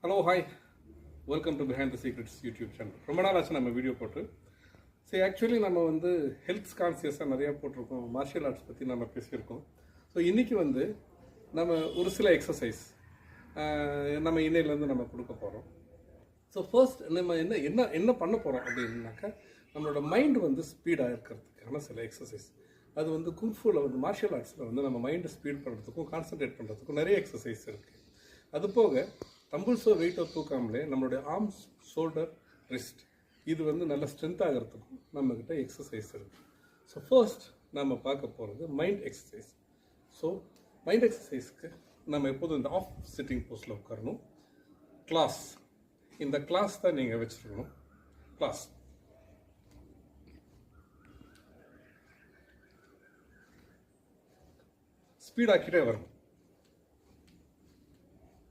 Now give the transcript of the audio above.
Hello hi, welcome to behind the secrets YouTube channel. ரொம்ப நாள் ஆச்சு நம்ம வீடியோ போட்டு. சரி, ஆக்சுவலி நம்ம வந்து ஹெல்த் கான்சியஸாக நிறையா போட்டிருக்கோம், மார்ஷியல் ஆர்ட்ஸ் பற்றி நம்ம பேசியிருக்கோம். ஸோ இன்றைக்கி வந்து நம்ம ஒரு சில எக்ஸசைஸ் நம்ம இன்னையிலேருந்து நம்ம கொடுக்க போகிறோம். ஸோ ஃபர்ஸ்ட் நம்ம என்ன என்ன என்ன பண்ண போகிறோம் அப்படின்னாக்கா, நம்மளோட மைண்டு வந்து ஸ்பீடாக இருக்கிறதுக்கான சில எக்ஸசைஸ். அது வந்து குங்ஃபூவில் வந்து மார்ஷியல் ஆர்ட்ஸில் வந்து நம்ம மைண்டை ஸ்பீட் பண்ணுறதுக்கும் கான்சன்ட்ரேட் பண்ணுறதுக்கும் நிறைய எக்ஸசைஸ் இருக்குது. அது போக தம்பிள்ஸோ வெயிட்டோ தூக்காமலே நம்மளுடைய ஆர்ம்ஸ், ஷோல்டர், ரிஸ்ட் இது வந்து நல்ல ஸ்ட்ரென்த் ஆகிறதுக்கும் நம்மக்கிட்ட எக்ஸசைஸ் இருக்குது. ஸோ ஃபர்ஸ்ட் நம்ம பார்க்க போகிறது மைண்ட் எக்ஸசைஸ். ஸோ மைண்ட் எக்ஸசைஸ்க்கு நம்ம எப்போதும் இந்த ஆஃப் சிட்டிங் போஸ்டில் உட்காரணும். கிளாஸ், இந்த கிளாஸ் தான் நீங்கள் வச்சுருக்கணும். கிளாஸ் ஸ்பீடாக்கிட்டே வரணும்.